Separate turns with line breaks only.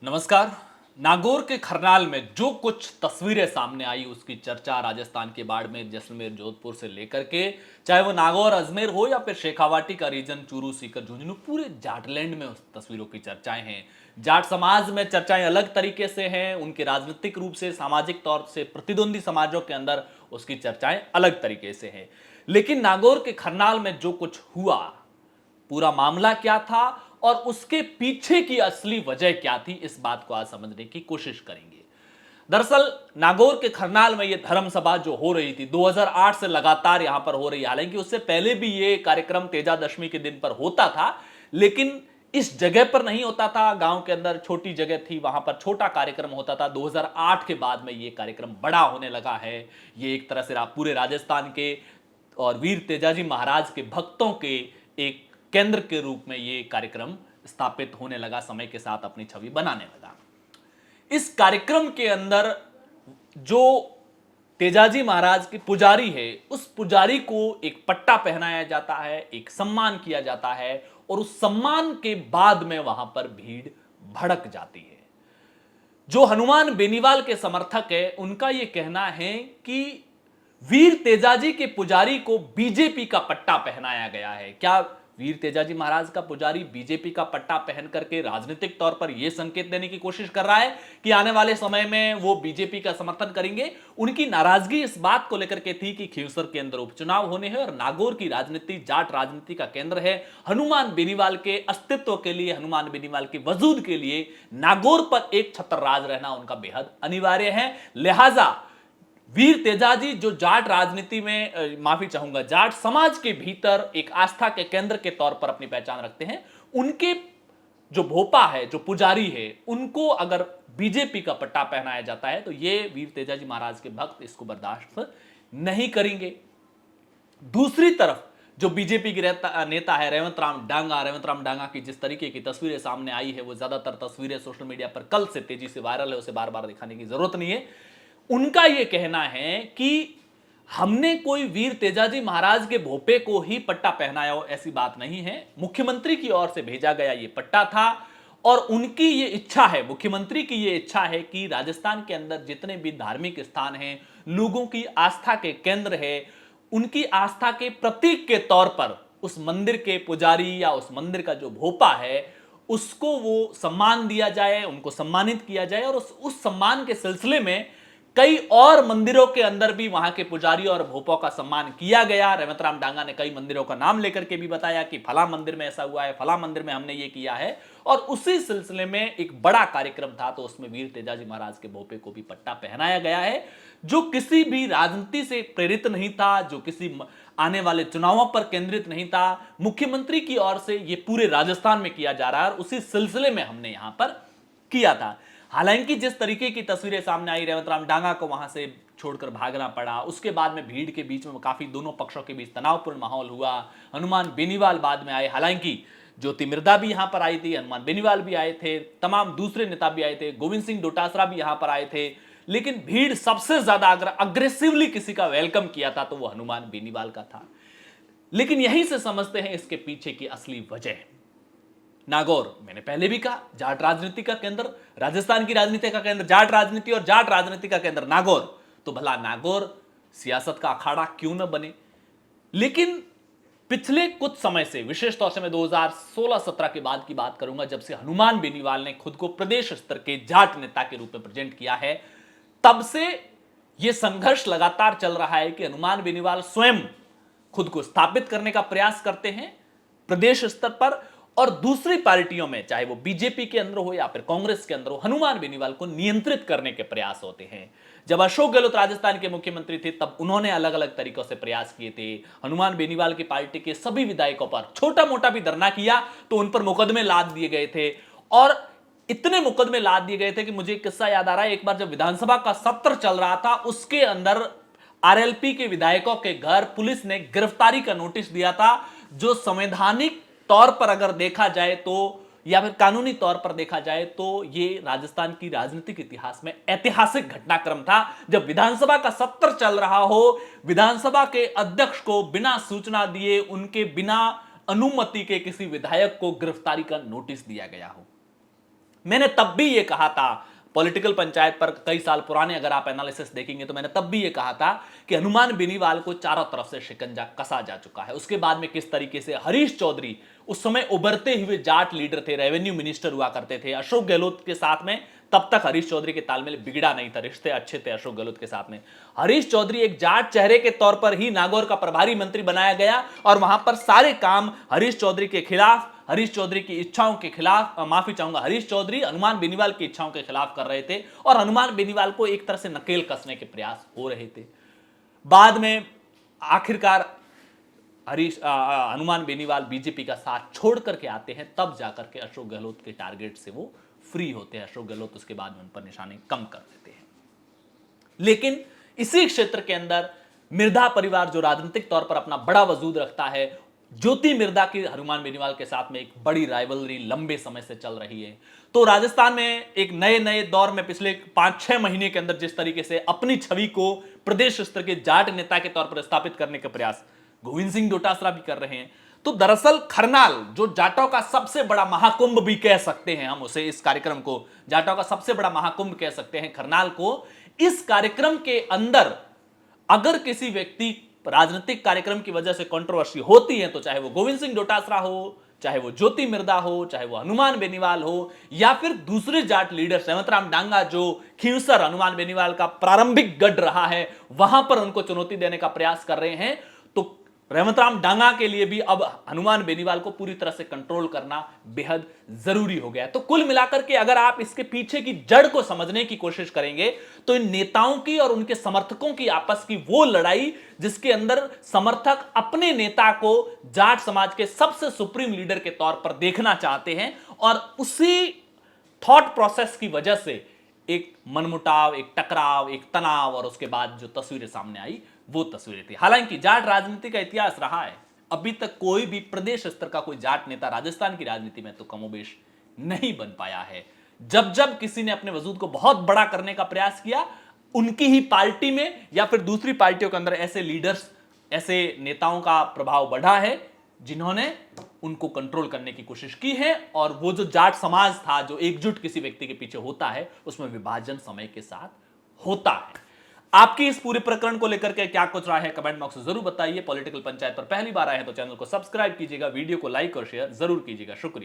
नमस्कार। नागौर के खरनाल में जो कुछ तस्वीरें सामने आई उसकी चर्चा राजस्थान के बाड़मेर, जैसलमेर, जोधपुर से लेकर के चाहे वो नागौर, अजमेर हो या फिर शेखावाटी का रीजन, चूरू, सीकर, झुंझुनू, पूरे जाटलैंड में उस तस्वीरों की चर्चाएं हैं। जाट समाज में चर्चाएं अलग तरीके से हैं, उनके राजनीतिक रूप से, सामाजिक तौर से प्रतिद्वंदी समाजों के अंदर उसकी चर्चाएं अलग तरीके से हैं। लेकिन नागौर के खरनाल में जो कुछ हुआ, पूरा मामला क्या था और उसके पीछे की असली वजह क्या थी, इस बात को आज समझने की कोशिश करेंगे। दरअसल नागौर के खरनाल में यह धर्म सभा जो हो रही थी 2008 से लगातार यहां पर हो रही है। हालांकि उससे पहले भी यह कार्यक्रम तेजा दशमी के दिन पर होता था, लेकिन इस जगह पर नहीं होता था। गांव के अंदर छोटी जगह थी, वहां पर छोटा कार्यक्रम होता था। 2008 के बाद में यह कार्यक्रम बड़ा होने लगा है। यह एक तरह से पूरे राजस्थान के और वीर तेजाजी महाराज के भक्तों के एक केंद्र के रूप में यह कार्यक्रम स्थापित होने लगा, समय के साथ अपनी छवि बनाने लगा। इस कार्यक्रम के अंदर जो तेजाजी महाराज के पुजारी है, उस पुजारी को एक पट्टा पहनाया जाता है, एक सम्मान किया जाता है और उस सम्मान के बाद में वहां पर भीड़ भड़क जाती है। जो हनुमान बेनीवाल के समर्थक है, उनका यह कहना है कि वीर तेजाजी के पुजारी को बीजेपी का पट्टा पहनाया गया है। क्या वीर तेजाजी महाराज का पुजारी बीजेपी का पट्टा पहन करके राजनीतिक तौर पर यह संकेत देने की कोशिश कर रहा है कि आने वाले समय में वो बीजेपी का समर्थन करेंगे? उनकी नाराजगी इस बात को लेकर के थी कि खींवसर के अंदर उपचुनाव होने हैं और नागौर की राजनीति जाट राजनीति का केंद्र है। हनुमान बेनीवाल के अस्तित्व के लिए, हनुमान बेनीवाल के वजूद के लिए नागौर पर एक छत्र राज रहना उनका बेहद अनिवार्य है। लिहाजा वीर तेजाजी जो जाट राजनीति में, माफी चाहूंगा, जाट समाज के भीतर एक आस्था के केंद्र के तौर पर अपनी पहचान रखते हैं, उनके जो भोपा है, जो पुजारी है, उनको अगर बीजेपी का पट्टा पहनाया जाता है तो ये वीर तेजाजी महाराज के भक्त इसको बर्दाश्त नहीं करेंगे। दूसरी तरफ जो बीजेपी के नेता है रेवंत राम डांगा की जिस तरीके की तस्वीरें सामने आई है, वो ज्यादातर तस्वीरें सोशल मीडिया पर कल से तेजी से वायरल है, उसे बार बार दिखाने की जरूरत नहीं है। उनका यह कहना है कि हमने कोई वीर तेजाजी महाराज के भोपे को ही पट्टा पहनाया हो, ऐसी बात नहीं है। मुख्यमंत्री की ओर से भेजा गया यह पट्टा था और उनकी यह इच्छा है, मुख्यमंत्री की यह इच्छा है कि राजस्थान के अंदर जितने भी धार्मिक स्थान हैं, लोगों की आस्था के केंद्र है, उनकी आस्था के प्रतीक के तौर पर उस मंदिर के पुजारी या उस मंदिर का जो भोपा है उसको वो सम्मान दिया जाए, उनको सम्मानित किया जाए। और उस सम्मान के सिलसिले में कई और मंदिरों के अंदर भी वहां के पुजारी और भोपों का सम्मान किया गया। रेवंत राम डांगा ने कई मंदिरों का नाम लेकर के भी बताया कि फला मंदिर में ऐसा हुआ है, फला मंदिर में हमने ये किया है। और उसी सिलसिले में एक बड़ा कार्यक्रम था, तो उसमें वीर तेजाजी महाराज के भोपे को भी पट्टा पहनाया गया है, जो किसी भी राजनीति से प्रेरित नहीं था, जो किसी आने वाले चुनावों पर केंद्रित नहीं था। मुख्यमंत्री की ओर से यह पूरे राजस्थान में किया जा रहा है और उसी सिलसिले में हमने यहां पर किया था। हालांकि जिस तरीके की तस्वीरें सामने आई, रेवंत राम डांगा को वहां से छोड़कर भागना पड़ा, उसके बाद में भीड़ के बीच में काफी दोनों पक्षों के बीच तनावपूर्ण माहौल हुआ। हनुमान बेनीवाल बाद में आए, हालांकि ज्योति मिर्धा भी यहां पर आई थी, हनुमान बेनीवाल भी आए थे, तमाम दूसरे नेता भी आए थे, गोविंद सिंह डोटासरा भी यहां पर आए थे। लेकिन भीड़ सबसे ज्यादा अगर अग्रेसिवली किसी का वेलकम किया था तो वो हनुमान बेनीवाल का था। लेकिन यहीं से समझते हैं इसके पीछे की असली वजह। नागौर, मैंने पहले भी कहा, जाट राजनीति का केंद्र, राजस्थान की राजनीति का केंद्र जाट राजनीति और जाट राजनीति का केंद्र नागौर, तो भला नागौर सियासत का अखाड़ा क्यों न बने। लेकिन पिछले कुछ समय से, विशेष तौर से मैं 2016-17 के बाद की बात करूंगा, जब से हनुमान बेनीवाल ने खुद को प्रदेश स्तर के जाट नेता के रूप में प्रेजेंट किया है, तब से यह संघर्ष लगातार चल रहा है कि हनुमान बेनीवाल स्वयं खुद को स्थापित करने का प्रयास करते हैं प्रदेश स्तर पर, और दूसरी पार्टियों में, चाहे वो बीजेपी के अंदर हो या फिर कांग्रेस के अंदर हो, हनुमान बेनीवाल को नियंत्रित करने के प्रयास होते हैं। जब अशोक गहलोत राजस्थान के मुख्यमंत्री थे, तब उन्होंने अलग अलग तरीकों से प्रयास किए थे। हनुमान बेनीवाल की पार्टी के सभी विधायकों पर छोटा मोटा भी धरना किया तो उन पर मुकदमे लाद दिए गए थे, और इतने मुकदमे लाद दिए गए थे कि मुझे एक किस्सा याद आ रहा है। एक बार जब विधानसभा का सत्र चल रहा था, उसके अंदर आरएलपी के विधायकों के घर पुलिस ने गिरफ्तारी का नोटिस दिया था, जो संवैधानिक तौर पर अगर देखा जाए तो, या फिर कानूनी तौर पर देखा जाए तो, यह राजस्थान की राजनीतिक इतिहास में ऐतिहासिक घटनाक्रम था। जब विधानसभा का सत्र चल रहा हो, विधानसभा के अध्यक्ष को बिना सूचना दिए, उनके बिना अनुमति के किसी विधायक को गिरफ्तारी का नोटिस दिया गया हो। मैंने तब भी ये कहा था, पॉलिटिकल पंचायत पर कई साल पुराने अगर आप एनालिसिस देखेंगे तो मैंने तब भी ये कहा था कि हनुमान बेनीवाल को चारों तरफ से शिकंजा कसा जा चुका है। उसके बाद में किस तरीके से हरीश चौधरी उस समय उभरते हुए जाट लीडर थे, रेवेन्यू मिनिस्टर हुआ करते थे, अशोक गहलोत के साथ में तब तक हरीश चौधरी के तालमेल बिगड़ा नहीं था, रिश्ते अच्छे थे अशोक गहलोत के साथ में। हरीश चौधरी एक जाट चेहरे के तौर पर ही नागौर का प्रभारी मंत्री बनाया गया और वहां पर सारे काम हरीश चौधरी के खिलाफ, हरीश चौधरी की इच्छाओं के खिलाफ, माफी चाहूंगा, हरीश चौधरी हनुमान बेनीवाल की इच्छाओं के खिलाफ कर रहे थे और हनुमान बेनीवाल को एक तरह से नकेल कसने के प्रयास हो रहे थे। बाद में आखिरकार हनुमान बेनीवाल बीजेपी का साथ छोड़ करके आते हैं, तब जाकर के अशोक गहलोत के टारगेट से वो फ्री होते हैं। अशोक गहलोत उसके बाद में उन पर निशाने कम कर देते हैं। लेकिन इसी क्षेत्र के अंदर मिर्धा परिवार जो राजनीतिक तौर पर अपना बड़ा वजूद रखता है, ज्योति मिर्धा की हनुमान बेनीवाल के साथ में एक बड़ी राइवलरी लंबे समय से चल रही है। तो राजस्थान में एक नए नए दौर में पिछले 5-6 महीने के अंदर जिस तरीके से अपनी छवि को प्रदेश स्तर के जाट नेता के तौर पर स्थापित करने का प्रयास गोविंद सिंह डोटासरा भी कर रहे हैं, तो दरअसल खरनाल जो जाटों का सबसे बड़ा महाकुंभ भी कह सकते हैं, हम उसे, इस कार्यक्रम को जाटों का सबसे बड़ा महाकुंभ कह सकते हैं खरनाल को। इस कार्यक्रम के अंदर अगर किसी व्यक्ति राजनीतिक कार्यक्रम की वजह से कंट्रोवर्सी होती है तो चाहे वो गोविंद सिंह डोटासरा हो, चाहे वो ज्योति मिर्धा हो, चाहे वो हनुमान बेनीवाल हो, या फिर दूसरे जाट लीडर हेमंतराम डांगा जो खींवसर हनुमान बेनीवाल का प्रारंभिक गढ़ रहा है वहां पर उनको चुनौती देने का प्रयास कर रहे हैं, तो हेमंतराम डांगा के लिए भी अब हनुमान बेनीवाल को पूरी तरह से कंट्रोल करना बेहद जरूरी हो गया है। तो कुल मिलाकर के अगर आप इसके पीछे की जड़ को समझने की कोशिश करेंगे तो इन नेताओं की और उनके समर्थकों की आपस की वो लड़ाई जिसके अंदर समर्थक अपने नेता को जाट समाज के सबसे सुप्रीम लीडर के तौर पर देखना चाहते हैं और उसी थॉट प्रोसेस की वजह से एक मनमुटाव, एक टकराव, एक तनाव और उसके बाद जो तस्वीरें सामने आई वो तस्वीरें थी। हालांकि जाट राजनीति का इतिहास रहा है, अभी तक कोई भी प्रदेश स्तर का कोई जाट नेता राजस्थान की राजनीति में तो कमोबेश नहीं बन पाया है। जब जब किसी ने अपने वजूद को बहुत बड़ा करने का प्रयास किया, उनकी ही पार्टी में या फिर दूसरी पार्टियों के अंदर ऐसे लीडर्स, ऐसे नेताओं का प्रभाव बढ़ा है जिन्होंने उनको कंट्रोल करने की कोशिश की है और वो जो जाट समाज था जो एकजुट किसी व्यक्ति के पीछे होता है उसमें विभाजन समय के साथ होता है। आपकी इस पूरे प्रकरण को लेकर के क्या कुछ राय है कमेंट बॉक्स में जरूर बताइए। पॉलिटिकल पंचायत पर पहली बार आए हैं तो चैनल को सब्सक्राइब कीजिएगा, वीडियो को लाइक और शेयर जरूर कीजिएगा। शुक्रिया।